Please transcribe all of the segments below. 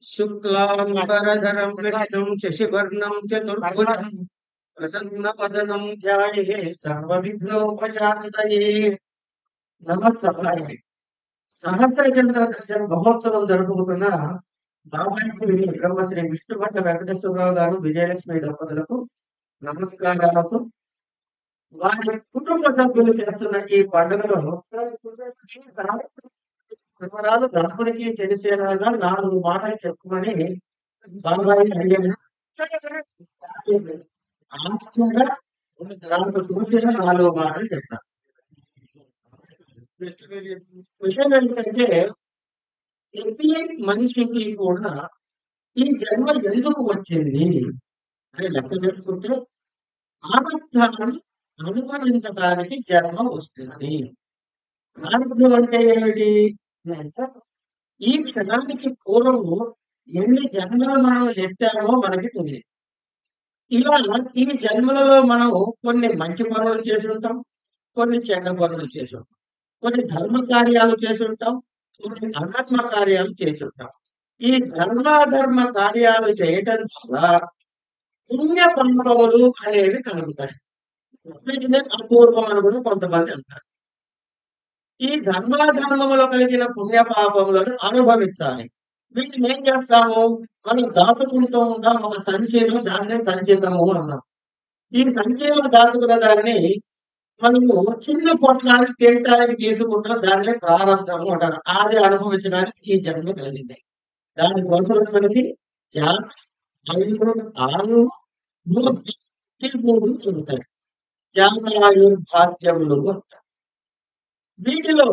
శుక్లాంబరధరం విష్ణుం శశివర్ణం చతుర్భుజం ప్రసన్నవదనం ధ్యాయే సర్వవిఘ్నోపశాంతయే. నమస్సభాయ. సహస్రచంద్ర దర్శన మహోత్సవం జరుపుకుంటున్న బాబాజీ పిల్లి బ్రహ్మశ్రీ విష్ణుభట్ల వెంకటేశ్వరరావు గారు, విజయలక్ష్మి దంపతులకు నమస్కారాలతో వారి కుటుంబ సభ్యులు చేస్తున్న ఈ పండుగలో వివరాలు గణపునికి తెలిసేలాగా 4 మాటలు చెప్పుకొని బాబాయి అడిగాను. ఆత్మగా నాకు తోచిన 4 మాటలు చెప్తాను. విషయం ఏంటంటే, ప్రతి మనిషికి కూడా ఈ జన్మ ఎందుకు వచ్చింది అని లెక్క వేసుకుంటే, ఆనందాన్ని అనుభవించడానికి జన్మ వస్తుంది. ఆనందం అంటే ఏమిటి అంటే, ఈ క్షణానికి పూర్వం ఎన్ని జన్మలు మనం ఎత్తామో మనకి తెలియదు. ఇలా ఈ జన్మలలో మనం కొన్ని మంచి పనులు చేసి ఉంటాం, కొన్ని చెడ్డ పనులు చేసి ఉంటాం, కొన్ని ధర్మ కార్యాలు చేసి ఉంటాం, కొన్ని అధర్మ కార్యాలు చేసి ఉంటాం. ఈ ధర్మాధర్మ కార్యాలు చేయటం ద్వారా పుణ్య పాపములు అనేవి కలుగుతాయి. వీటిని అపూర్వం అని కూడా కొంతమంది అంటారు. ఈ ధర్మాధర్మములో కలిగిన పుణ్య పాపములను అనుభవించాలి. వీటిని ఏం చేస్తాము? మనం దాచుకుంటూ ఉంటాం ఒక సంచిలో, దాన్నే సంచితము అన్నాం. ఈ సంచిలో దాచుకున్న దాన్ని మనము చిన్న పొట్లాన్ని తినటానికి తీసుకుంటాం, దాన్నే ప్రారంభము అంటారు. అది అనుభవించడానికి ఈ జన్మ కలిగింది. దానికోసం మనకి జాతి, ఆయుర్భాగ్యములు ఈ 3 కలుగుతాయి. జాతాయుర్భాగ్యములు అంటారు. వీటిలో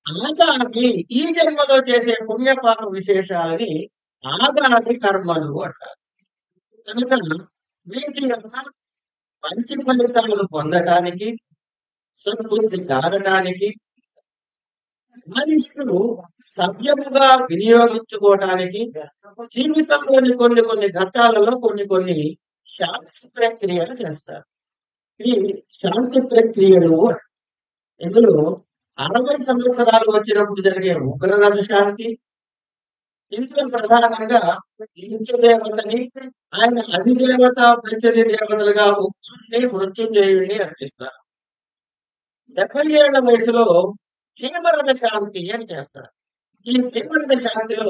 ఆగామి ఈ జన్మలో చేసే పుణ్యపాప విశేషాలని ఆగామి కర్మలు అంటారు. కనుక వీటి యొక్క మంచి ఫలితాలు పొందటానికి, సద్బుద్ధి కలగటానికి, మనుషులు సవ్యముగా వినియోగించుకోవటానికి జీవితంలోని కొన్ని ఘట్టాలలో కొన్ని శాంతి ప్రక్రియలు చేస్తారు. ఈ శాంతి ప్రక్రియలు ఇందులో 60 సంవత్సరాలు వచ్చినప్పుడు జరిగే ఉగ్రరథ శాంతి, ఇందులో ప్రధానంగా మృత్యుదేవతని, ఆయన అధిదేవత ప్రత్యధి దేవతలుగా ఉగ్రుణ్ణి, మృత్యుంజయుడిని అర్చిస్తారు. 70 ఏళ్ల వయసులో హేమరథ శాంతి అని చేస్తారు. ఈ హేమరథ శాంతిలో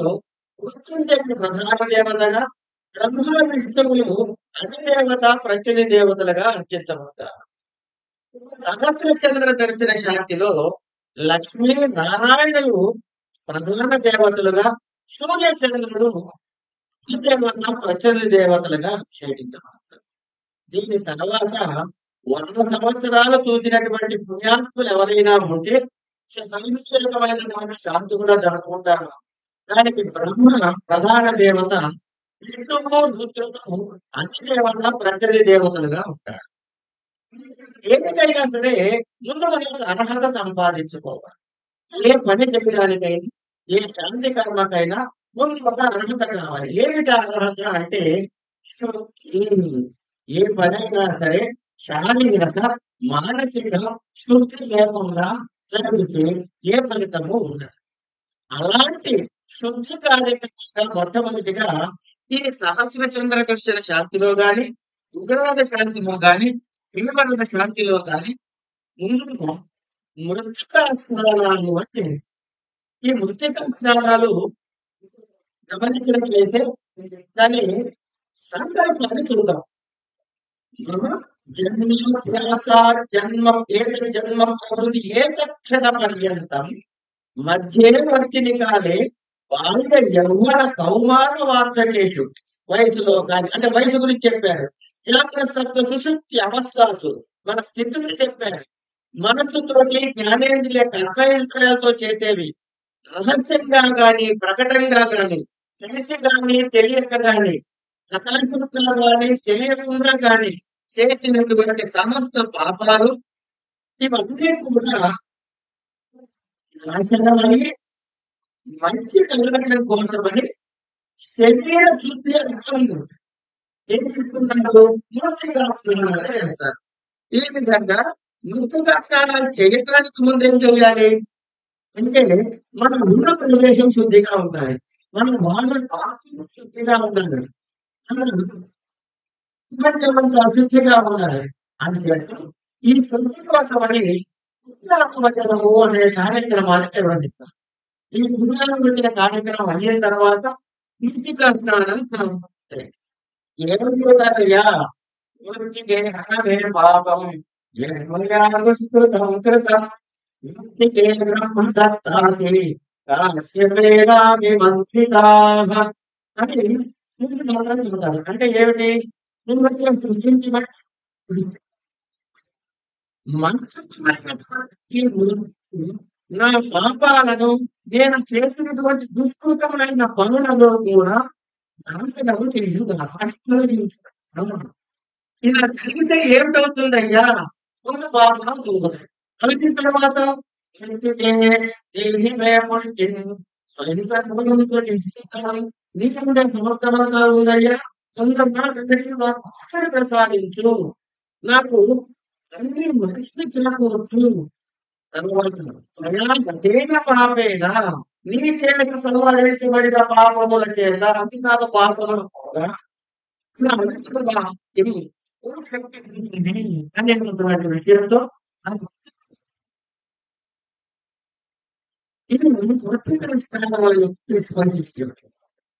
మృత్యుంజయుడు ప్రధాన దేవతగా, బ్రహ్మ విష్ణువులు అధిదేవత ప్రత్యధి దేవతలుగా అర్చించబడతారు. సహస్ర చంద్ర దర్శన శాంతిలో లక్ష్మీ నారాయణులు ప్రధాన దేవతలుగా, సూర్య చంద్రుడు అధిదేవత ప్రత్యధి దేవతలుగా అభిషేకించబడతారు. దీని తర్వాత 100 సంవత్సరాలు చూసినటువంటి పుణ్యాత్ములు ఎవరైనా ఉంటే అభిషేకమైనటువంటి శాంతి కూడా జరుపుకుంటారు. దానికి బ్రహ్మ ప్రధాన దేవత, విష్ణువు రుద్రుడు అధిదేవత ప్రత్యధి దేవతలుగా ఉంటారు. ఏమిటైనా సరే ముందు మనకు అర్హత సంపాదించుకోవాలి. ఏ పని చేయడానికైనా, ఏ శాంతి కర్మకైనా ముందు ఒక అర్హత కావాలి. ఏమిటి అర్హత అంటే శుద్ధి. ఏ పనైనా సరే శారీరక, మానసిక శుద్ధి లేకుండా జరిగితే ఏ ఫలితము ఉండదు. అలాంటి శుద్ధి కార్యక్రమంగా మొట్టమొదటిగా ఈ సహస్ర చంద్ర దర్శన శాంతిలో గాని, ఉగ్రరథ శాంతిలో గాని, హేమరథ శాంతిలో గాని ముందుగా మృత్తికా స్నానాలు అని చేస్తారు. ఈ మృత్తికా స్నానాలు గమనించినట్లయితే దాని సంకల్పాన్ని చూద్దాం. మమ జన్మాభ్యాసాత్ జన్మ జన్మ ప్రకృతి ఏతక్షణ పర్యంతం మధ్యే వర్తిని కాలే బాల్య యౌవన కౌమార వార్ధకేషు. వయసులో కానీ, అంటే వయసు గురించి చెప్పారు. జాగ్రత్త సప్త సుషుప్తి అవస్థాసు మన స్థితిని చెప్పారు. మనస్సుతోటి, జ్ఞానేంద్రియ కర్మేంద్రియాలతో చేసేవి రహస్యంగా గాని, ప్రకటంగా గాని, తెలిసి గాని తెలియక గాని, ప్రకాశంగా గాని తెలియకుండా గాని చేసినటువంటి సమస్త పాపాలు ఇవన్నీ కూడా నాశనమై మంచి కలగటం కోసమని శరీర శుద్ధి అర్థం ఏం చేస్తున్నారు? మృత్తికా స్నానాలు చేస్తారు. ఈ విధంగా మృత్తికా స్నానాలు చేయటానికి ముందు ఏం చేయాలి అంటే, మనం ఉన్న ప్రదేశం శుద్ధిగా ఉండాలి. మనం బాగా శుద్ధిగా ఉండాలి. మనం ప్రపంచమంతా అశుద్ధిగా ఉండాలి. అందుచేత ఈ శుద్ధి కోసమని పుణ్యాహవచనము అనే కార్యక్రమాన్ని నిర్వహిస్తాం. ఈ పుణ్యాహవచన కార్యక్రమం అయిన తర్వాత మృతికా స్నానం ప్రారంభిస్తాయి. ఏమవుతారయ్యా మృతికే హనమే పాపం యన్మయానుష్కృతం కృతం మృతికే బ్రహ్మ దత్తాసి కాశ్యపేనామి మంత్రితాః అని ముందు మాత్రం చెబుతారు. అంటే ఏమిటి? నువ్వు వచ్చే సృష్టించబడి మంత్రమైనటువంటి మృత్యు నా పాపాలను నేను చేసినటువంటి దుష్కృతములైన పనులలో కూడా నాశనము చేయుగాక. ఇలా జరిగితే ఏమిటవుతుందయ్యా? ఒక పాపం పోతుంది. కలిసిన తర్వాత ఇంటికే దేహి మే పుష్టిం స్వయం సర్వం త్వనిశ్చితం. నీకంటే సమస్తమంతా ఉందయ్యా, అందరిగా దగ్గరికి నాకు ఆఖరి ప్రసాదించు, నాకు అన్ని మంచిని చేకూర్చు. తర్వాత త్వయా గతేన పాపేన నీ చేత సంహరించబడిన పాపముల చేత అంటే నాకు పాపములు కూడా అసలు అనుకుగా ఇది ఒక శక్తి ఇది అనేటటువంటి విషయంతో ఇది వర్తికల స్థానాలను స్పందిస్తుంది.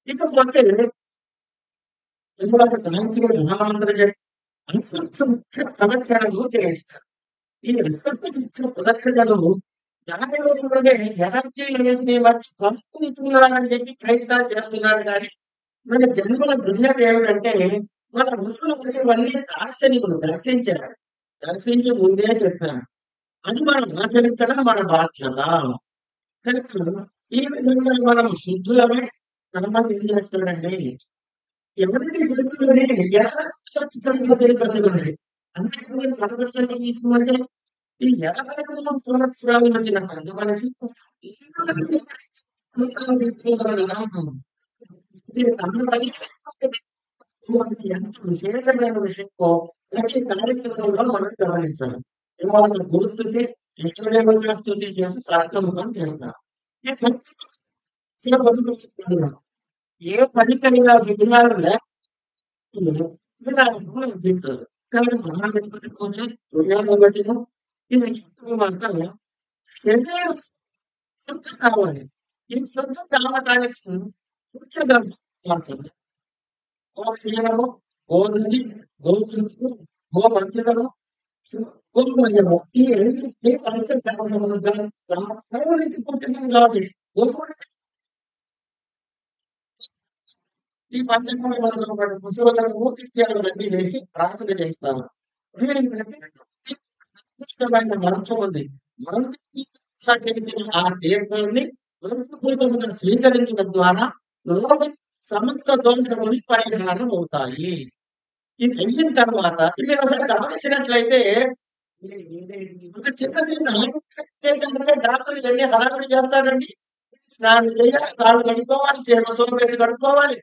ఇకపోతే తర్వాత గాయత్రి మహామంత్ర అశ్వత్థ ప్రదక్షిణలు చేయిస్తారు. ఈ అశ్వత్థ ప్రదక్షిణలు దానిలో ఉండే ఎనర్జీ లెవెల్స్ ని బట్టి కలుపుకుంటున్నారని చెప్పి ప్రయత్నాలు చేస్తున్నారు. కానీ మన జన్మల దుర్నత ఏమిటంటే మన ఋషులు ఇవన్నీ దార్శనికులు దర్శించారు. దర్శించి ముందే చెప్పారు. అది మనం ఆచరించడం మన బాధ్యత. కనుక ఈ విధంగా మనం శుద్ధులమే తర్వాత ఏం చేస్తాడండి? ఎవరిని చేస్తున్నది ఎలా తెలిపేది మనిషి అంతే సందర్శన తీసుకుంటే ఈ 83 సంవత్సరాలు వచ్చిన పెద్ద మనిషి ఇది ఎంత విశేషమైన విషయం ప్రతి కార్యక్రమంలో మనం గమనించాలి. తర్వాత గురుస్థుతి ఇష్టదేవత స్థుతి చేసి సార్థముఖం చేస్తారు. ఈ సంఖ్య ఏ పనికైనా విఘ్నాలు లేకపోతే వినాయకుడు అందిస్తారు. కానీ మహాగణపతి పూజ సూర్యాభవచనం ఇది అంతా శరీరం శుద్ధి కావాలి. ఈ శుద్ధి కావటానికి ఉచ్చగర్భాసన గోక్షీరము, గోనది, గోగురు, గోమంత్రము, గోమయము ఈ ఐదుని పంచకర్మములుగా నుంచి పుట్టినాం కాబట్టి ఈ పంచకర్మలలో ముసలను మూర్తిత్యాలన్నీ వేసి ప్రాసన చేస్తాము. ఇష్టమైన మంత్రం ఉంది. మంత్ర చేసిన ఆ తీర్థాన్ని మంత్రపూర్వకంగా స్వీకరించడం ద్వారా లోక సమస్త దోషములు పరిహారం అవుతాయి. ఇది అయిన తర్వాత మీరు ఒకసారి గమనించినట్లయితే ఒక చిన్న చేయడానికి డాక్టర్ ఇవన్నీ హడావిడి చేస్తాడండి. స్నానం చేయాలి, కాళ్ళు కడుక్కోవాలి, చేతులు సోపు వేసి కడుక్కోవాలి,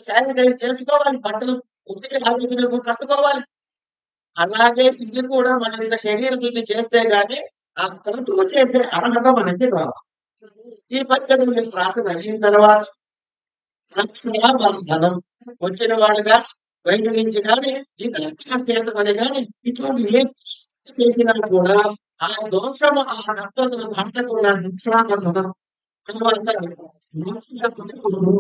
శానిటైజ్ చేసుకోవాలి, బట్టలు ఉతికి ఆదేశం కట్టుకోవాలి. అలాగే ఇది కూడా మన ఇంత శరీర శుద్ధి చేస్తే గానీ ఆ క్రతువు చేసే అర్హత మనకి రాదు. ఈ పద్ధతి ప్రాసన అయిన తర్వాత రక్షాబంధనం వచ్చిన వాళ్ళుగా బయట నుంచి కానీ ఇతర చేతమని కానీ ఇటువంటి ఏ చేసినా కూడా ఆ దోషము ఆ రక్తను అంటకుండా రక్షాబంధనం తర్వాత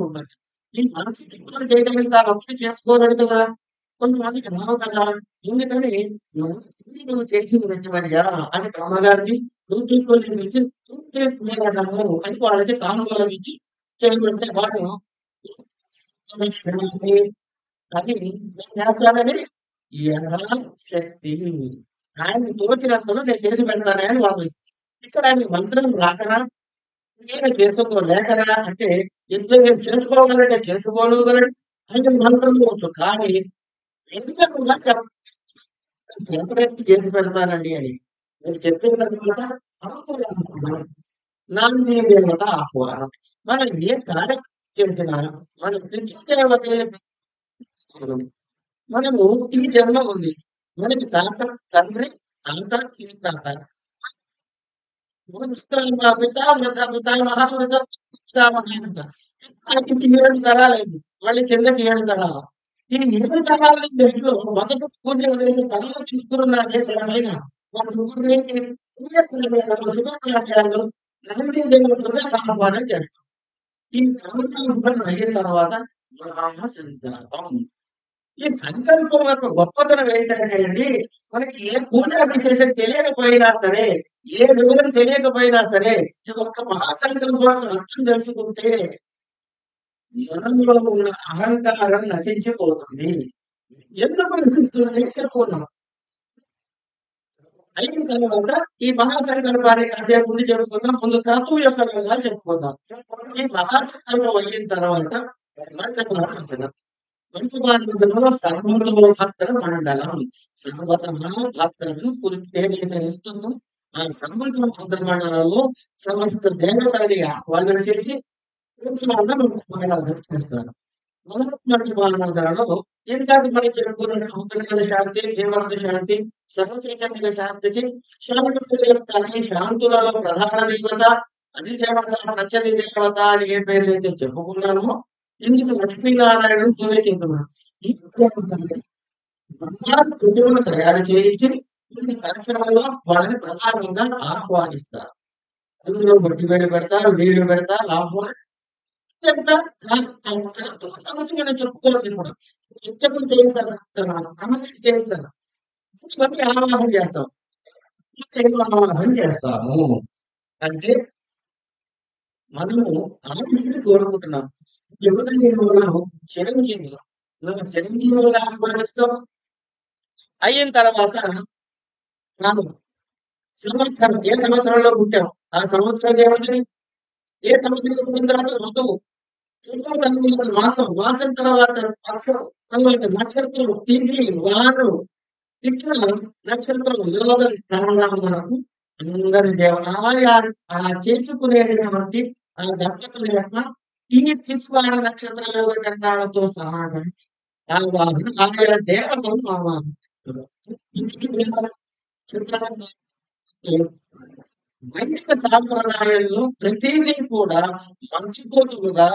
ఉండాలి. ఈ మనసు చిక్కులు చేయడానికి తాను అప్పుడు చేసుకోలేడు కదా, కొంతమందికి రావు కదా. ఎందుకని నువ్వు చేసింది వెంటమయ్యా అని బ్రహ్మగారిని తూర్తిని పిలిచి తూర్తిము అని వాళ్ళకి తాంబూలం ఇచ్చి చేయమంటే వాడు అని నేను చేస్తానని శక్తి ఆయన తోచినంతలో నేను చేసి పెడతానే అని వాళ్ళు ఇక్కడ ఆయన మంత్రం రాకరా నేను చేసుకోలేకరా అంటే ఇద్దరు నేను చేసుకోగలంటే చేసుకోగలడు ఆయన మంత్రం వచ్చు. కానీ ఎందుకంగా చెప్పడానికి చేసి పెడతానండి అని మీరు చెప్పిన తర్వాత అనుకున్నాను. నాంది దేవత ఆహ్వానం. మనం ఏ కార్యక్రమం చేసినా మన పితృదేవత మనము ఈ జన్మ ఉంది. మనకి తాత తండ్రి తాత ఈ తాత పిత వృద్ధ పితామహ వృద్ధ పితామహ అంటారు. ఇంక 7 తరాలైంది. మళ్ళీ కిందకి 7 తరాలు. ఈ 7 తరాలని దృష్టిలో మొదటి ముగ్గురిని వదిలేసి తర్వాత ముగ్గురున్నారే తెర పైన. వాళ్ళ ముగ్గురిని శుభకార్యాలు నంది దేవతలుగా ఆహ్వానం చేస్తాం. ఈ నామకరణం అయిన తర్వాత మహా సంతాపం. ఈ సంకల్పం యొక్క గొప్పతనం ఏంటంటే అండి, మనకి ఏ పూజా విశేషం తెలియకపోయినా సరే, ఏ వివరం తెలియకపోయినా సరే, ఈ ఒక్క మహాసంకల్పాన్ని అర్థం తెలుసుకుంటే మనలో ఉన్న అహంకారం నశించిపోతుంది. ఎందుకు నశిస్తుంది చెప్పుకున్నాం. అయిన తర్వాత ఈ మహాసంకల్పాన్ని కాసేపు ఉండి చెప్పుకుందాం. ముందు క్రతువు యొక్క వివరాలు చెప్పుకుందాం. ఈ మహాసంకల్పం అయిన తర్వాత మంత్రపాఠం. మంత్రపాఠంలో సర్వతోభద్ర మండలం. సర్వతః భద్రం ఏదైతే ఇస్తుందో ఆ సర్వతోభద్ర మండలంలో సమస్త దేవతని ఆహ్వానం చేసి మంత్రపాఠాలు చేస్తారు. మంత్రపాఠాలలో ఇందాక మనం చెప్పుకున్న ఉత్తర శాంతి, హేమంత శాంతి, సర్వచైతన్య శాంతికి శాంతుల యొక్క శాంతులలో ప్రధాన దేవత, అధిదేవత, ప్రత్యధి దేవత అని ఏ పేర్లు అయితే చెప్పుకున్నామో ఇందుకు లక్ష్మీనారాయణ సూర్యచంద్రుడు ఈ దేవతని బంగారు ప్రతిమను తయారు చేయించి కొన్ని కలశాలలో వాళ్ళని ప్రధానంగా ఆహ్వానిస్తారు. అందులో బొట్టి వేడి పెడతారు, నీళ్లు పెడతారు, ఆహ్వానం మనం చెప్పుకోవాలి. ఇప్పుడు యజ్ఞం చేస్తారు, ప్రమోషన్ చేస్తారు, ఇవన్నీ ఆవాహన చేస్తాం. ఆవాహన చేస్తాము అంటే మనము ఆయుష్ని కోరుకుంటున్నాం. ఎవరైనా మనం చిరంజీవులు, మనం చిరంజీవులుగా ఆహ్వానిస్తాం. అయిన తర్వాత మనం సంవత్సరం ఏ సంవత్సరంలో పుట్టాం ఆ సంవత్సరం ఏమని, ఏ సంవత్సరంలో పుట్టిన తర్వాత ఋతువు, తర్వాత మాసం, మాసం తర్వాత పక్షం, తర్వాత నక్షత్రం, తిథి, వారం, ఇట్లా నక్షత్రం యోగం కారణం మనకు అందరి దేవాలయ ఆ చేసుకునేటటువంటి ఆ దంపతుల యొక్క ఈ తిస్వార నక్షత్ర యోగ కరణాలతో సమానం ఆవాహన ఆయా దేవతలను ఆవాహిస్తారు. వైదిక సాంప్రదాయంలో ప్రతిదీ కూడా మంత్రిపోతులుగా,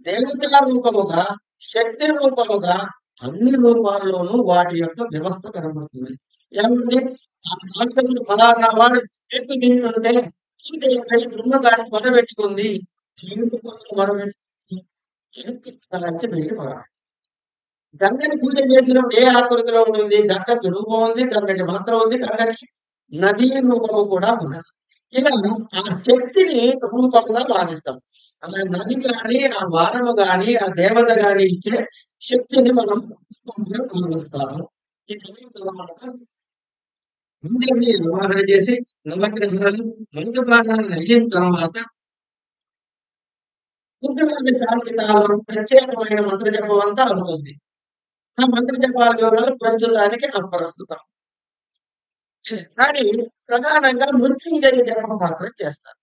దేవతా రూపముగా, శక్తి రూపముగా అన్ని రూపాల్లోనూ వాటి యొక్క వ్యవస్థ కనబడుతుంది. ఏమంటే ఆ రాక్షసుడు ఫలానా వాడు చేతు తింటుంటే ఈ దేవత బ్రహ్మగారిని మొరబెట్టుకుంది, ఈ రూపంలో మొరబెట్టుకుంది, గంగని పూజ చేసినప్పుడు ఏ ఆకృతిలో ఉంటుంది? గంగకి రూపం ఉంది, గంగకి మంత్రం ఉంది, గంగకి నదీ రూపము కూడా ఉన్నది. ఇలా ఆ శక్తిని రూపంగా భావిస్తాం. అలా నది గాని, ఆ వారము గాని, ఆ దేవత గాని ఇచ్చే శక్తిని మనం రూపంగా భావిస్తాము. ఇది అయిన తర్వాత అందరినీ నిర్వహణ చేసి నవగ్రహాలు మంత్రపాఠాలను అయిన తర్వాత కుంకుమాది శాంతికాలం ప్రత్యేకమైన మంత్ర జపం అంతా అవుతుంది. ఆ మంత్ర జపాల వివరాలు ప్రస్తుతానికి అప్రస్తుతం. కానీ ప్రధానంగా మృత్యుంజయ జపం మాత్రం చేస్తారు.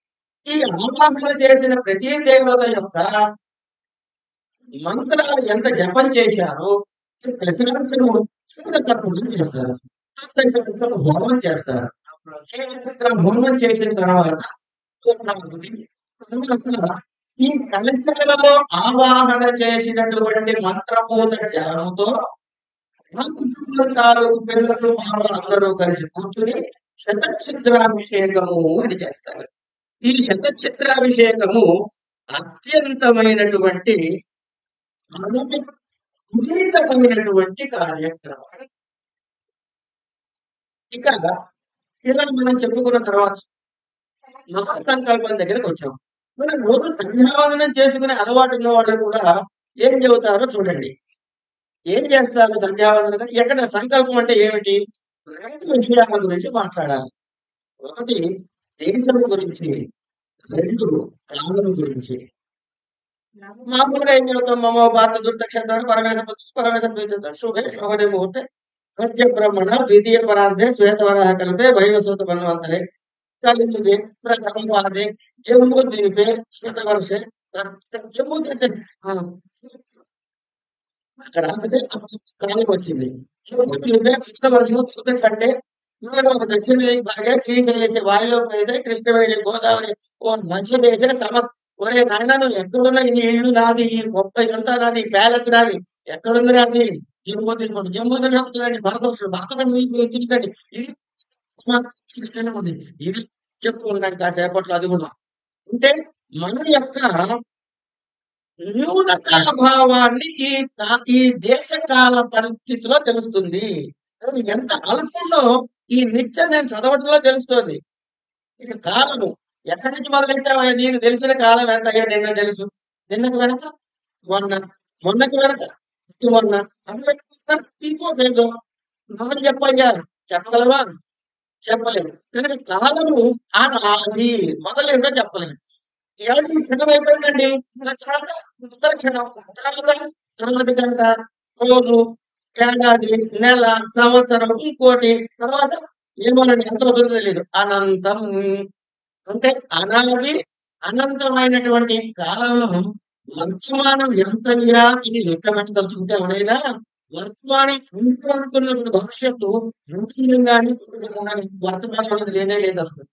ఈ ఆవాహన చేసిన ప్రతి దేవత యొక్క మంత్రాలు ఎంత జపం చేశారో దశాంశము తర్పణం చేస్తారు, దశాంశము హోమం చేస్తారు. ఏ విధంగా హోమం చేసిన తర్వాత ఈ కలశాలలో ఆవాహన చేసినటువంటి మంత్రపూత జలముతో మా కుటుంబం తాలూకు పిల్లలు మామూలు అందరూ కలిసి కూర్చుని శతక్షిద్రాభిషేకము అని చేస్తారు. ఈ శతక్షిద్రాభిషేకము అత్యంతమైనటువంటి అనుభూతమైనటువంటి కార్యక్రమం. ఇక ఇలా మనం చెప్పుకున్న తర్వాత మహాసంకల్పం దగ్గరకు వచ్చాం. మనం రోజు సంధ్యావందనం చేసుకునే అలవాటు ఉన్న వాళ్ళు కూడా ఏం చెబుతారో చూడండి. ఏం చేస్తారు సంధ్యావందనం? ఎక్కడ సంకల్పం అంటే ఏమిటి? 2 విషయాల గురించి మాట్లాడాలి. ఒకటి దేశం గురించి, 2 కాలం గురించి. మామూలుగా ఏం చెబుతాం? మమో భారత దుర్దక్షిణ పరమేశ శుభే శోభనే ముహూర్తే మధ్య బ్రహ్మణ ద్వితీయ పరార్థే శ్వేతవరాహ కల్పే వైవస్వత మన్వంతరే కలియుగే ప్రథమ పాదే జంబూ ద్వీపే శతవర్షే జంబూ ద్వీపే అక్కడ ఆపితే కాలం వచ్చింది. జంబూ ద్వీపే శతవర్షం శత కంటే నేను దక్షిణ భాగే శ్రీశైలేశ వాయువ్యేశ కృష్ణవేణి గోదావరి ఓ మధ్య దేశ ఒరే నాయన నువ్వు ఎక్కడున్నా ఈ ఇల్లు నాది ఈ గొప్ప ఇదంతా నాది ఈ ప్యాలెస్ నాది ఎక్కడుంది నాది జమ్మూ తిరుగుతుంది జమ్మూ తిరుగుతుందండి భరతం మీకు తిరగండి ఇది సృష్టిలో ఉంది ఇది చెప్పుకుంటాం కాసేపట్లో అది కూడా అంటే మన యొక్క న్యూనతాభావాన్ని ఈ దేశ కాల పరిస్థితిలో తెలుస్తుంది. అది ఎంత అల్పంలో ఈ నిత్యం నేను చదవటంలో తెలుస్తుంది. ఇక కాలము ఎక్కడి నుంచి మొదలెట్టావా నీకు తెలిసిన కాలం ఎంత అయ్యా నిన్న తెలుసు నిన్నకు వెనక మొన్న మొన్నకి వెనక మొన్న అట్లా ఇంకోటేదో మనం చెప్పయ్యా చెప్పగలవా చెప్పలేము కనుక కాలము అది మొదలెంటో చెప్పలేము. ఏడాది క్షణం అయిపోయిందండి తర్వాత ఉత్తర క్షణం తర్వాత గంట రోజు ఏడాది నెల సంవత్సరం ఇంకోటి తర్వాత ఏమోనండి ఎంత అవుతుందో తెలియదు అనంతం అంటే అనాది అనంతమైనటువంటి కాలంలో వర్తమానం ఎంతయ్యా ఇది లెక్క పెట్టదలుచుకుంటే ఎవడైనా వర్తమానం ఇంత అనుకున్నప్పుడు భవిష్యత్తు ఉంటుంది కానీ వర్తమానం అనేది లేనే లేదు అసలు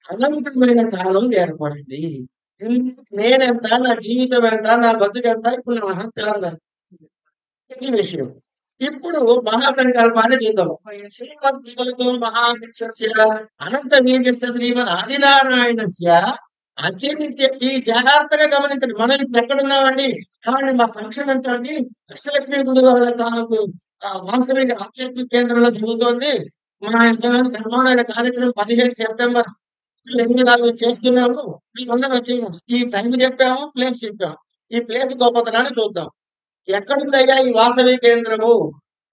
అనంతమైన కాలం ఏర్పడింది. నేనెంత నా జీవితం ఎంత నా బతుకు ఎంత ఇప్పుడు నా అహంకారం ఎంత ఈ విషయం. ఇప్పుడు మహాసంకల్పాన్ని చూద్దాం. శ్రీమద్భగవతో మహావిశ్వస్య అనంత వీర్యస్య శ్రీమద్ ఆదినారాయణస్య అత్యంత ఈ జాగ్రత్తగా గమనించండి. మనం ఇప్పుడు ఎక్కడున్నామండి కావండి మా ఫంక్షన్ ఎంత అండి అష్టలక్ష్మి గుడి వాళ్ళ తాలూకు వాసవిక ఆధ్యాత్మిక కేంద్రంలో జరుగుతోంది. మా ధర్మమైన కార్యక్రమం 15 సెప్టెంబర్ 24 చేస్తున్నాము. మీకు అందరూ వచ్చేయండి. ఈ టైం చెప్పాము ప్లేస్ చెప్పాము. ఈ ప్లేస్ గొప్పతనాన్ని చూద్దాం. ఎక్కడుందయ్యా ఈ వాసవి కేంద్రము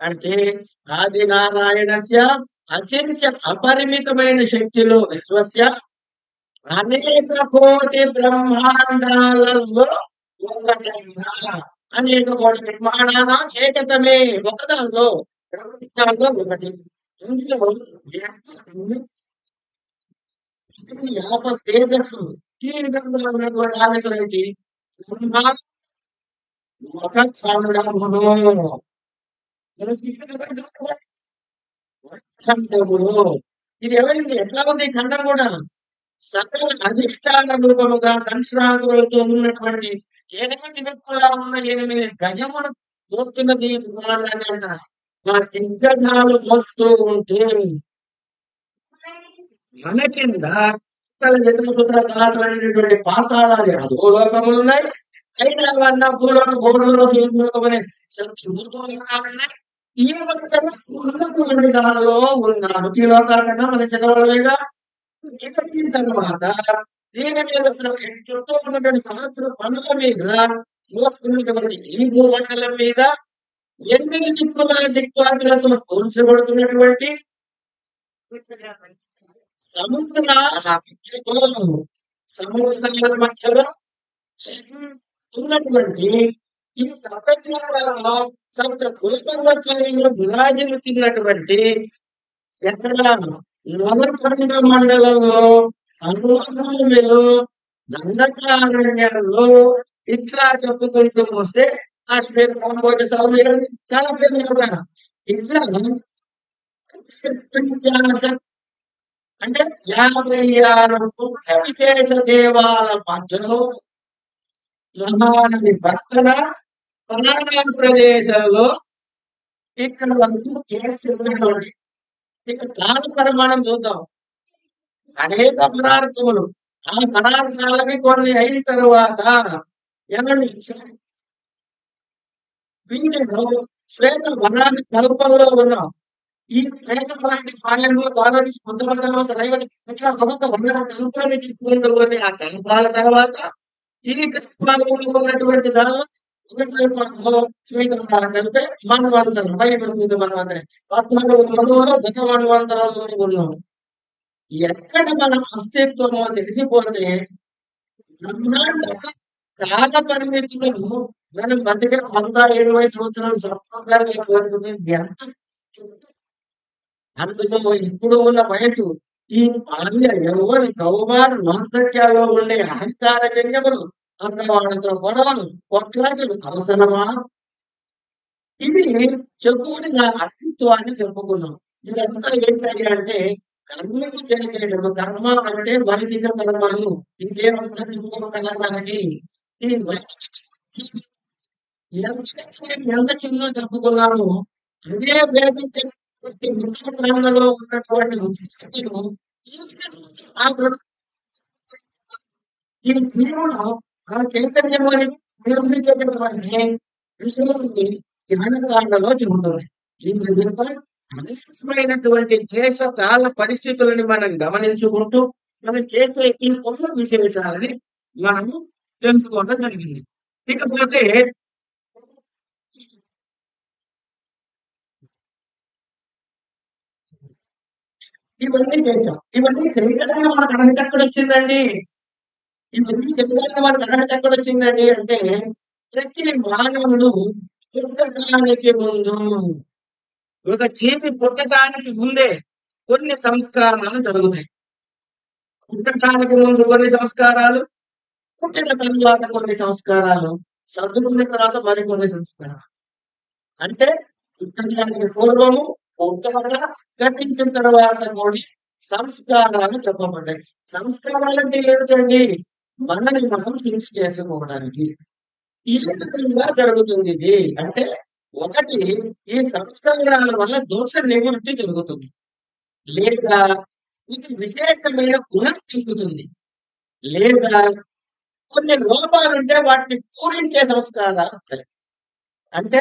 అంటే ఆది నారాయణస్య అత్యంత అపరిమితమైన శక్తిలో విశ్వస్య అనేక కోటి బ్రహ్మాండాలలో ఒకటైనా అనేక కోటి బ్రహ్మాండాల ఏకతమే ఒకదానిలో బ్రహ్మాండాల్లో ఒకటి ఇందులో యాప తేజస్సు ఈ విధంగా ఉన్నటువంటి ఆలోచనకి బ్రహ్మ ఒక ఖండములు ఖండములు ఇది ఎవరింది ఎట్లా ఉంది ఈ ఖండం కూడా సకల అధిష్టాన రూపముగా దంశ్రాంతులతో ఉన్నటువంటి 8 వ్యక్తులా ఉన్న 8 గజములు మోస్తున్నది బ్రహ్మాండాన్ని అంటారు. ఆ దిగ్గజాలు మోస్తూ ఉంటే మన కింద అనేటువంటి పాతాళాలు అధోలోకములు ఉన్నాయి. అయినా వల్ల భూలోక భూములలో భూలోకమనే ఉన్నాయి. ఈ ఉన్నటువంటి దానిలో ఉన్నాడు. ఈ లోకాల కన్నా మన చదవలేగా ఇతని తర్వాత దీని మీద చుట్టూ ఉన్నటువంటి సంవత్సర పనుల మీద మోసుకున్నటువంటి ఈ భూమండలం మీద 8 దిక్కులతో పోల్చబడుతున్నటువంటి సముద్రాల మధ్యలో ఉన్నటువంటి ఈ సప్తద్వీపాలలో సప్త కులపర్వతాలలో విరాజిల్లుతున్నటువంటి ఎక్కడ నవఖండ మండలంలో అనుభూమిలో దండకారణ్యంలో ఇట్లా చెప్పుకుంటూ వస్తే ఆ శ్వేత కాంబోజ సౌమ్యం చాలా పేర్లు చెప్తాను. ఇట్లా 50 అంటే 56 పుణ్య విశేష దేవాల మధ్యలో మహానది పక్కన ప్రధాన ప్రదేశంలో ఇక్కడ వరకు చేస్తున్నటువంటి ఇక కాల పరిమాణం చూద్దాం. అనేక పదార్థములు ఆ పదార్థాలకి కొన్ని అయిన తర్వాత ఏమండి వీటిలో శ్వేత వరాహ కల్పంలో ఉన్నాం. ఈ శ్వేత వరాహి స్వయంలో స్వామి బుద్ధ రైవతి ఇట్లా ఒక్కొక్క వరాహ కల్పాన్ని తీసుకుంటూ పోతే ఆ కల్పాల తర్వాత ఈ కల్పాలలో ఉన్నటువంటి దానిలో శ్వేత వరాహ కలిపే మన్వంతరం మన్వంతరం 14 మనువులో గత మన్వంతరంలో ఉన్నాం. ఎక్కడ మన అస్తిత్వమో తెలిసిపోతే బ్రహ్మాండ కాల పరిమితిలో మనం బతికే 170 సంవత్సరాలు సంవత్సరాలుగా బతుకుతుంది. ఎంత అందులో ఇప్పుడు ఉన్న వయసు ఈ బాల్య యౌవన కౌమార వార్ధక్యాల్లో ఉండే అహంకార జన్యములు అన్నవాళ్ళతో గొడవలు కొట్లాటలు అవసరమా? ఇది చెప్పుకుని నా అస్తిత్వాన్ని చెప్పుకున్నాం. ఇదంతా ఏంటయ్యా అంటే కర్మలు చేసేటప్పుడు కర్మ అంటే వైదిక కర్మలు. ఇంకేమంతా చెప్పుకోగల దానికి ఈ వైదిక ఎంత చిన్న చెప్పుకున్నాము అదే వేదించినటువంటి ఉత్తర గ్రంథంలో ఉన్నటువంటి శక్తులు ఆ ఈ జీవుడు ఆ చైతన్యం అని నిర్మించేటటువంటి విషయాన్ని జ్ఞానకాండలో చెబుతుంది. ఈ విధంగా అనేకమైనటువంటి దేశ కాల పరిస్థితులని మనం గమనించుకుంటూ మనం చేసే ఈ కొత్త విశేషాలని మనము తెలుసుకోవడం జరిగింది. ఇకపోతే ఇవన్నీ చేశాం. ఇవన్నీ చేయడానికి మనకు అర్హత ఎక్కడొచ్చిందండి? ఇవన్నీ చేయడానికి మనకు అర్హత ఎక్కడొచ్చిందండి అంటే ప్రతి మానవుడు పుట్టడానికి ముందు ఒక జీవి పుట్టడానికి ముందే కొన్ని సంస్కారాలు జరుగుతాయి. పుట్టడానికి ముందు కొన్ని సంస్కారాలు, పుట్టిన తరువాత కొన్ని సంస్కారాలు, సర్దుకున్న తర్వాత మరికొన్ని సంస్కారాలు. అంటే పుట్టడానికి పూర్వము, పుట్టాక, గతించిన తర్వాత కూడా సంస్కారాలు చెప్పబడ్డాయి. సంస్కారాలంటే ఏమిటండి? మనని మనం శుద్ధి చేసుకోవడానికి. ఈ విధంగా జరుగుతుంది ఇది. అంటే ఒకటి ఈ సంస్కారాల వల్ల దోష నివృత్తి జరుగుతుంది. లేదా ఇది విశేషమైన గుణం కలుగుతుంది. లేదా కొన్ని లోపాలుంటే వాటిని పూరించే సంస్కారాలు ఉంటాయి. అంటే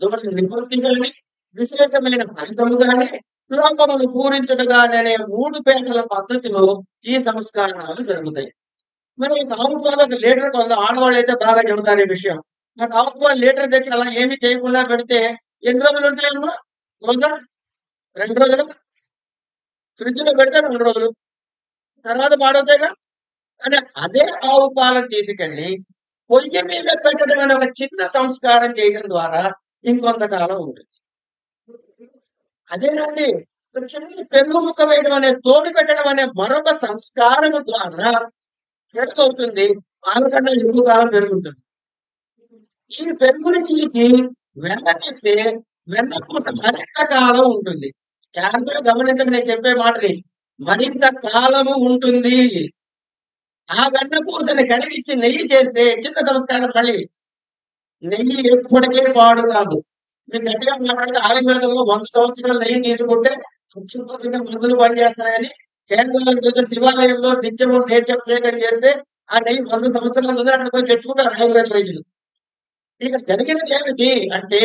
దోష నివృత్తి గాని, విశేషమైన ఫలితము గాని, లోపములు పూరించుట గాని అనే 3 పేటల పద్ధతిలో ఈ సంస్కారాలు జరుగుతాయి. మరి ఈ ఆవు పాలకు లీటర్ కొంత ఆడవాళ్ళైతే బాగా చెబుతారు ఈ విషయం. నాకు ఆవు పాలు లీటర్ తెచ్చి అలా ఏమీ చేయకుండా పెడితే ఎన్ని రోజులు ఉంటాయమ్మా? రోజా? 2 రోజులు? ఫ్రిడ్జ్ లో పెడితే 2 రోజులు. తర్వాత పాడవుతాయిగా? అని అదే ఆవు పాలను తీసుకెళ్ళి పొయ్యి మీద పెట్టడం అనే ఒక చిన్న సంస్కారం చేయడం ద్వారా ఇంకొంతకాలం ఉంటుంది. అదేనండి ఒక చిన్న పెరుగు ముక్క వేయడం అనే తోడు పెట్టడం అనే మరొక సంస్కారం ద్వారా పెరుగవుతుంది. పాల కన్నా ఎక్కువ కాలం పెరుగుతుంది. ఈ పెరుగుని చీకి వెన్న తీస్తే వెన్న పూత మరింత కాలం ఉంటుంది. చాలా గమనించండి నేను చెప్పే మాటని. మరింత కాలము ఉంటుంది. ఆ వెన్న పూసని కరిగించి నెయ్యి చేస్తే చిన్న సంస్కారం మళ్ళీ నెయ్యి ఎప్పటికీ పాడు కాదు. మీరు గట్టిగా మాట్లాడితే ఆయుర్వేదంలో 100 సంవత్సరాలు నెయ్యి తీసుకుంటే అద్భుతంగా మందులు పనిచేస్తాయని కేరళ శివాలయంలో నిత్యము నేత్యాభిషేకం చేస్తే ఆ నెయ్యి 100 సంవత్సరాలు ఉంది అక్కడ పోయి తెచ్చుకుంటారు ఆయుర్వేద వైద్యులు. ఇక జరిగినది ఏమిటి అంటే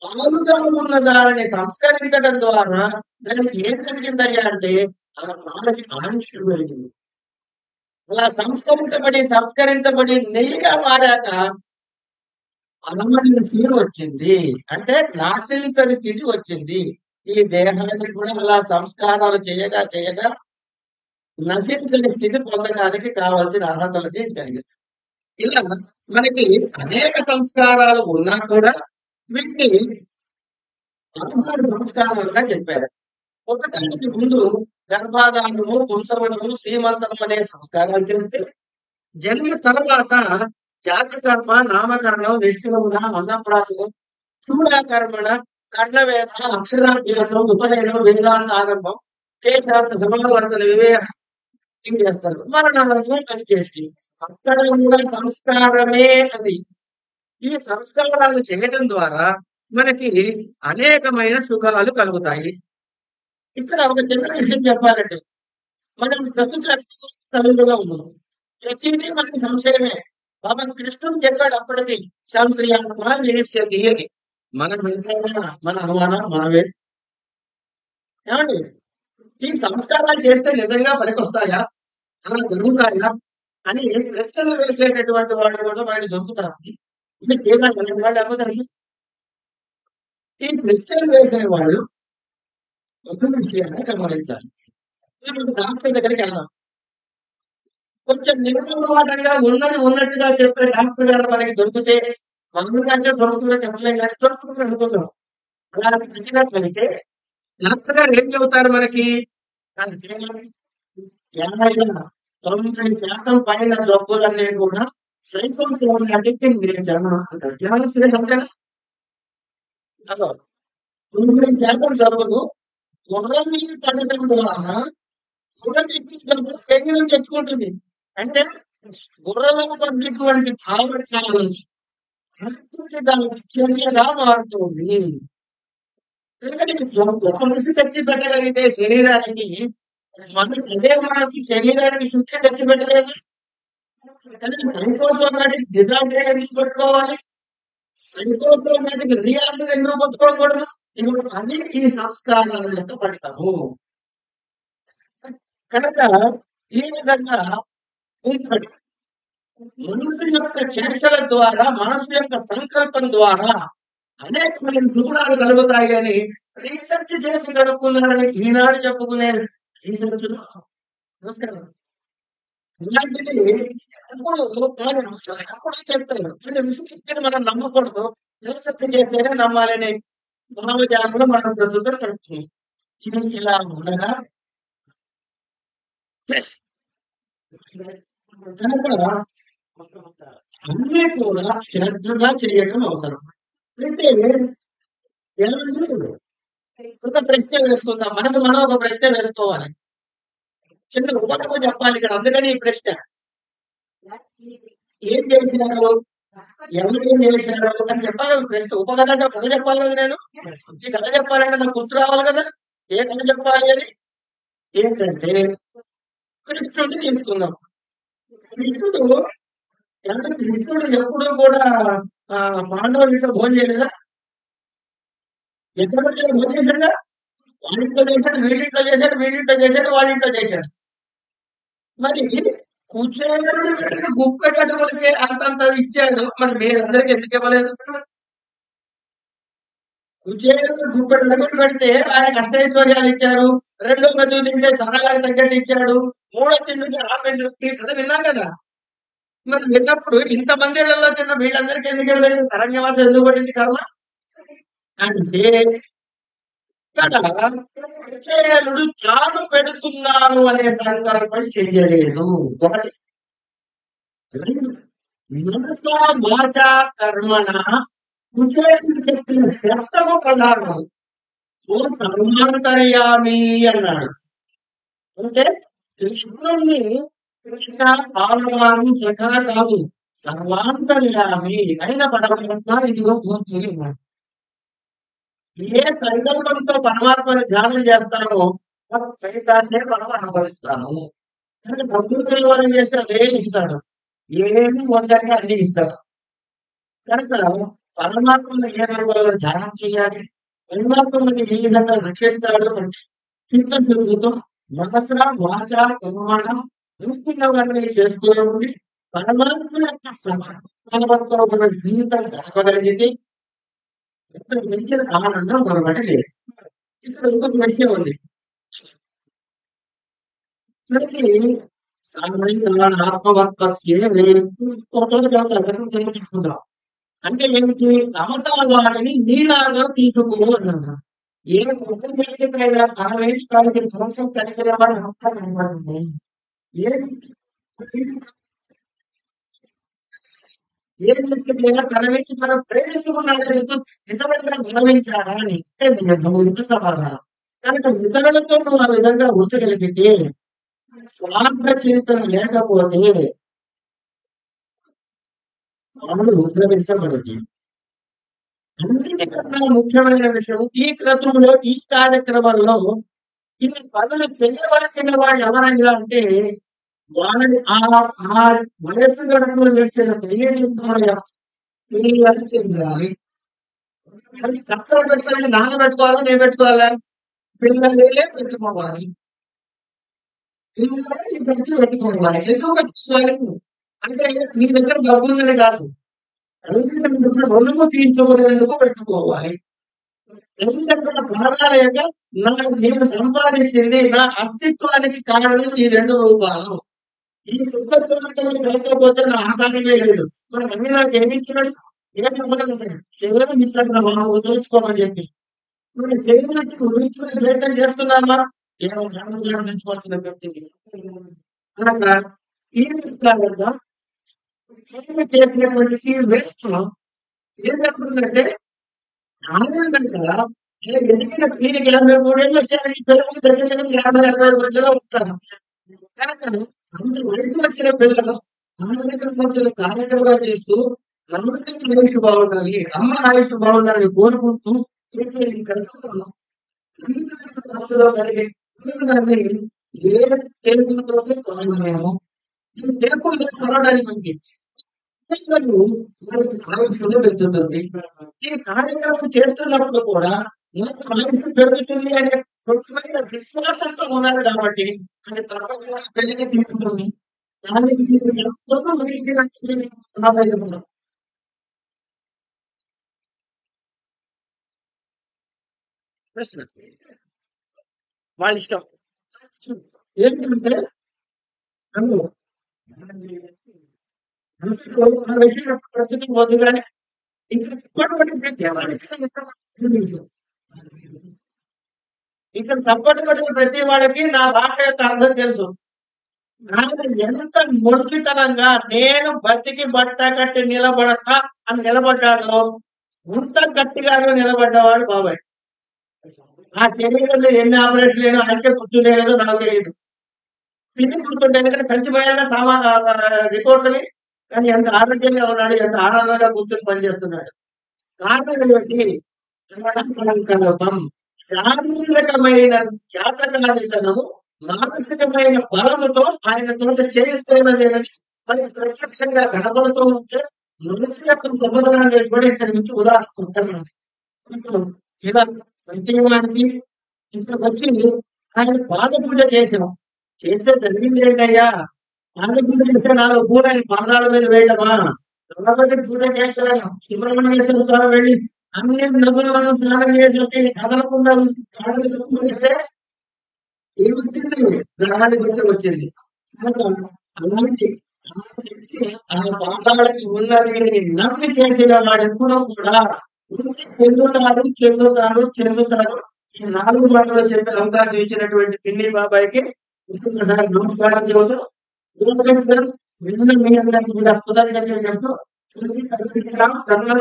పాలుగా ఉన్న దానిని సంస్కరించడం ద్వారా దానికి ఏం జరిగిందయ్యా అంటే ఆ పాలకి ఆంక్ష పెరిగింది. అలా సంస్కరించబడి నెయ్యిగా మారాక అనమడిన స్థితి వచ్చింది. అంటే నాశించని స్థితి వచ్చింది. ఈ దేహానికి కూడా అలా సంస్కారాలు చేయగా నశించని స్థితి పొందడానికి కావాల్సిన అర్హతలకి కలిగిస్తుంది. ఇలా మనకి అనేక సంస్కారాలు ఉన్నా కూడా వీటిని 16 సంస్కారాలుగా చెప్పారు. పుట్టడానికి ముందు గర్భాధానము, పుంసవనము, సీమంతము అనే సంస్కారాలు చేస్తే జన్మ తర్వాత జాతకర్మ, నామకరణం, నిష్క్రమణ, అన్నప్రాసనం, చూడాకర్మణ, కర్ణవేద, అక్షరాభ్యాసం, ఉపనయనం, వేదాంత ఆరంభం, కేశాంత సమావర్తన వివేకం చేస్తారు. మరణానంతరం పనిచేసి అక్కడ కూడా సంస్కారమే అది. ఈ సంస్కారాలు చేయడం ద్వారా మనకి అనేకమైన సుఖాలు కలుగుతాయి. ఇక్కడ ఒక చిన్న విషయం చెప్పాలంటే మనం ప్రస్తుత తల్లిలో ఉన్నాం. ప్రతిదీ మనకి సంశయమే. పాపం కృష్ణుడు చెప్పాడు అప్పటికి సంశయాత్మ వినిశ్యతి అని. మనం వింటామా? మన అనుమానం మనమే. ఏమండి ఈ సంస్కారాలు చేస్తే నిజంగా పనికొస్తాయా? అలా జరుగుతాయా? అని ప్రశ్నలు వేసేటటువంటి వాళ్ళు కూడా మనకి దొరుకుతారు. ఇది కేవలం వాళ్ళు అవ్వదండి. ఈ ప్రశ్నలు వేసేవాళ్ళు ఒక విషయాన్ని గమనించాలి. మనం డాక్టర్ దగ్గరికి వెళ్దాం. కొంచెం నిర్మూలమాటంగా ఉన్నది ఉన్నట్టుగా చెప్పే డాక్టర్ గారు మనకి దొరికితే మనకంటే దొరుకుతుందో చెప్పలేం కానీ దొరుకుతుంది అనుకుందాం. అలా దొరికినట్లయితే డాక్టర్ గారు ఏం చెబుతారు మనకి? 80-90% పైన జబ్బులన్నీ కూడా సైకోసోమాటిక్ నేచర్ అంటారు. అంతేనా? అదో 90% జబ్బులు గుర్రం మీద పడటం ద్వారా గుర్రం ఎక్కించినప్పుడు శరీరం తెచ్చుకుంటుంది. అంటే గుర్రంలో పడినటువంటి భావజాలం ప్రకృతి దానికి చర్యగా మారుతుంది. ఎందుకంటే ఒక మనిషి తెచ్చి పెట్టగలిగితే శరీరానికి మనసు అదే మనసు శరీరానికి శుద్ధి తెచ్చి పెట్టలేదు. కానీ సైకోసోమాటిక్ డిజార్డర్ ఎందుకు పెట్టుకోవాలి? సైకోసోమాటిక్ రియాక్టర్ ఎందుకు పట్టుకోకూడదు? ఇవి అది ఈ సంస్కారాల యొక్క ఫలితము. కనుక ఈ విధంగా ఇంకొకటి, మనసు యొక్క చేష్టల ద్వారా, మనసు యొక్క సంకల్పం ద్వారా అనేకమైన సుగుణాలు కలుగుతాయి అని రీసెర్చ్ చేసి కనుక్కున్నారని ఈనాడు చెప్పుకునే రీసెర్చ్. నమస్కారం. ఇలాంటిది ఎప్పుడు మనం ఎప్పుడు చెప్పారు. కానీ విశ్వసిస్తే మనం నమ్మకూడదు. రీసెర్చ్ చేసేనే నమ్మాలనే భావజాలంలో మనం ప్రస్తుతం కలుగుతుంది. ఇది ఇలా ఉండగా కనుక అన్నీ కూడా శ్రద్ధగా చేయటం అవసరం. అయితే ఏమంటే ఒక ప్రశ్న వేసుకుందాం. మనకు మనం ఒక ప్రశ్న వేసుకోవాలి. చిన్న ఉపకథ చెప్పాలి ఇక్కడ. అందుకని ఈ ప్రశ్న. ఏం చేసినారు, ఎవరు ఏం చేశారు అని చెప్పాలి కదా ప్రశ్న. ఉపకథ అంటే కథ చెప్పాలి కదా నేను. ఈ కథ చెప్పాలంటే నాకు గుర్తు రావాలి కదా ఏ కథ చెప్పాలి అని. ఏంటంటే కృష్ణుడిని తీసుకుందాం. కృష్ణుడు అంటే కృష్ణుడు ఎప్పుడు కూడా పాండవుల ఇంట్లో భోజనం చేయలేదా? ఎక్కడ భోజనం చేశాడుగా? వాళ్ళింట్లో చేశాడు, వీళ్ళింట్లో చేశాడు, వీళ్ళింట్లో చేశాడు, వాళ్ళింట్లో చేశాడు. మరి కుచేరుడు పెట్టిన గుప్పెటటువులకే అంతంత ఇచ్చాడు. మరి మీరందరికి ఎందుకు ఇవ్వలేదు? కుచేరుడు గుప్పెటటువులు పెడితే ఆయన కష్టైశ్వర్యాలు ఇచ్చారు. రెండో మెతుకు తింటే తనగారికి తగ్గట్టు ఇచ్చాడు. మూడో తిండికి ఆపేందుకు కథ విన్నాం కదా. మరి విన్నప్పుడు ఇంతమంది ఇళ్లలో తిన్న వీళ్ళందరికీ ఎందుకు ఇవ్వలేదు? అరణ్యవాసం ఎందుకు పడింది కర్మ అంటే ఇక్కడ కుచేలుడు తాను పెడుతున్నాను అనే సంకల్పం చెయ్యలేదు. ఒకటి. మనస వాచ కర్మణ కుచేలుడు చెప్పిన శబ్దము ప్రధానం. ఓ సర్వాంతర్యామి అన్నాడు. అంటే కృష్ణుణ్ణి కృష్ణ పాలవారు సఖా కాదు, సర్వాంతర్యామి అయిన పరమాత్మ ఇదిగో కూర్చుని ఉన్నాడు. ఏ సంకల్పంతో పరమాత్మని ధ్యానం చేస్తానో ఆ ఫలితాన్నే మనం అనుభవిస్తాము. కనుక డబ్బులు తెలియని చేస్తే అదే ఇస్తాడు. ఏమి వద్దంటే అన్ని ఇస్తాడు. కనుక పరమాత్మను ఏ రూపంలో ధ్యానం చేయాలి, పరమాత్మని ఏ విధంగా రక్షిస్తాడు అంటే చిత్తశుద్ధితో మనస వాచ కర్మణ చూస్తున్నవన్నీ చేస్తూ ఉండి పరమాత్మ యొక్క సమర్పణతో మన జీవితం గడపగలిగితే ఇంతకు మించిన ఆనందం మరొకటి లేదు. ఇక్కడ ఇంకొక విషయం ఉంది. మనకి సామాన్య ఆత్మవర్తస్యే తెలుసుకుందాం. అంటే ఏమిటి? అవతల వారిని నీలాగా తీసుకో అన్నారు. ఏ ఒక్క వ్యక్తికైనా తన వేదికాలకి దోషం కలిగిన వాడు కనబడండి. ఏ ఏ వ్యక్తికైనా తన వ్యక్తి తన ప్రేమించుకున్నాడు ఇతరులను గౌరవించాడా అని ఇంత సమాధానం. కనుక ఇతరులతో నువ్వు ఆ విధంగా ఉంచగలిగితే, స్వార్థ చింతన లేకపోతే వాళ్ళు ఉద్రవించబడుతుంది. అన్నిటికన్నా ముఖ్యమైన విషయం ఈ క్రతువులో, ఈ కార్యక్రమంలో ఈ పనులు చేయవలసిన వాళ్ళు ఎవరైనా అంటే వాళ్ళని ఆ వయస్సు గడుపులు వచ్చిన తెలియాలి చెందాలి. అది ఖర్చు పెట్టుకోవాలంటే నాన్న పెట్టుకోవాలా, నేను పెట్టుకోవాలా? పిల్లలే పెట్టుకోవాలి. పిల్లలే ఈ ఖర్చు పెట్టుకోవాలి. ఎందుకు పెట్టుకోవాలి అంటే నీ దగ్గర డబ్బు ఉందని కాదు, తల్లిదండ్రుల రుణము తీర్చుకునేందుకు పెట్టుకోవాలి. తల్లిదండ్రుల ప్రాణాలేక నేను సంపాదించింది నా అస్తిత్వానికి కారణం ఈ 2 రూపాలు. ఈ సుఖశాంతములు కలగకపోతే నా ఆకారమే లేదు. మరి అన్ని నాకు ఏమిచ్చాడు? ఏమి ఇవ్వగలుగుతాడు? శరీరం ఇచ్చాడు నా మనం వదిలించుకోమని చెప్పి. మరి శరీరం ఇచ్చి వదిలించుకునే ప్రయత్నం చేస్తున్నామా? ఏమో ధ్యానం తీసుకోవాల్సిన వ్యక్తికి. కనుక ఈ ప్రకారంగా చేసినటువంటి ఈ వేడుకలో ఏం జరుగుతుందంటే ఆనందంగా ఇలా ఎదిగిన వీరికి 83 ఏళ్ళు వచ్చారంటే పిల్లలకి దగ్గర దగ్గర 50, 60 మధ్యలో ఉంటారు. కనుక అంత వయసు వచ్చిన పిల్లలు ఆనందకరమైన కార్యక్రమాలు చేస్తూ అందరికీ ఆయుష్ బాగుండాలి, అమ్మ ఆయుష్ బాగుండాలని కోరుకుంటూ చేసే ఈ కార్యక్రమం మనసులో కలిగే ఆనందాన్ని ఏ టేబుల్తో కొనలేము. ఈ టేబుల్ కొనడానికి మనకి అందరూ మనకి ఆయుష్ను పెంచుతుంది. ఈ కార్యక్రమం చేస్తున్నప్పుడు కూడా నాకు ఆయుష్ పెరుగుతుంది అనే స్వచ్ఛమైన విశ్వాసంతో ఉన్నారు కాబట్టి అది తప్పకుండా పెరిగి తీరుతుంది. దానికి మీరు ఎంతో మనకి ఆదాయం ప్రశ్న వాళ్ళ ఇష్టం ఏంటంటే అందులో మనసులో ఆ విషయం పరిస్థితి పోదు కానీ ఇక్కడ చెప్పటువంటి ప్రతి వాడికి తెలుసు. ఇక్కడ చెప్పటువంటి ప్రతి వాడికి నా భాష యొక్క అర్థం తెలుసు. ఆయన ఎంత మొండితనంగా నేను బతికి బట్ట కట్టి నిలబడతా అని నిలబడ్డాడో అంత గట్టిగానే నిలబడ్డవాడు బాబాయ్. ఆ శరీరంలో ఎన్ని ఆపరేషన్లు అయినా ఆయనకే గుర్తుండేదో నాకు తెలియదు. పిన్ని గుర్తుండే ఎందుకంటే సంచిపోయాక రిపోర్ట్లని కానీ ఎంత ఆరోగ్యంగా ఉన్నాడు, ఎంత ఆనందంగా కూర్చొని పనిచేస్తున్నాడు. కారణం ఏమిటి? సంకల్పం. శారీరకమైన చేతకానితనము మానసికమైన బలముతో ఆయన తోట చేయిస్తున్నది అనేది మనకి ప్రత్యక్షంగా కనబడుతూ ఉంటే మనసు యొక్క గొప్పతనాన్ని కూడా ఇక్కడి నుంచి ఉదాహరణ ఉంటున్నాను. ఇలా ప్రతి వారికి ఇక్కడికి వచ్చి ఆయన పాద పూజ చేసాం. చేస్తే జరిగింది ఏంటయ్యా? పాద పూజ చేస్తే 4 పూలు ఆయన పాదాల మీద వేయటమా? గణపతి పూజ చేశాను. సుబ్రహ్మణ్యేశ్వర స్వామి వెళ్ళి అన్ని నదులను స్నానం చేసి కదలకుండా కాళ్ళ మీద పూజిస్తే ఏమొచ్చింది? గ్రహానికి వచ్చి వచ్చింది. కనుక అలాంటి ఆ శక్తి ఆ పాదాలకి ఉన్నది అని నమ్మి చేసిన వాడు ఎప్పుడూ కూడా వృద్ధి చెందుతారు చెందుతారు చెందుతారు. ఈ 4 మాటలు చెప్పే అవకాశం ఇచ్చినటువంటి పిన్ని బాబాయ్కి ఇంకొకసారి నమస్కారం చెబుతూ విన్న మీ అందరికీ కూడా కృతజ్ఞతలు చెప్తూ సర్వంగా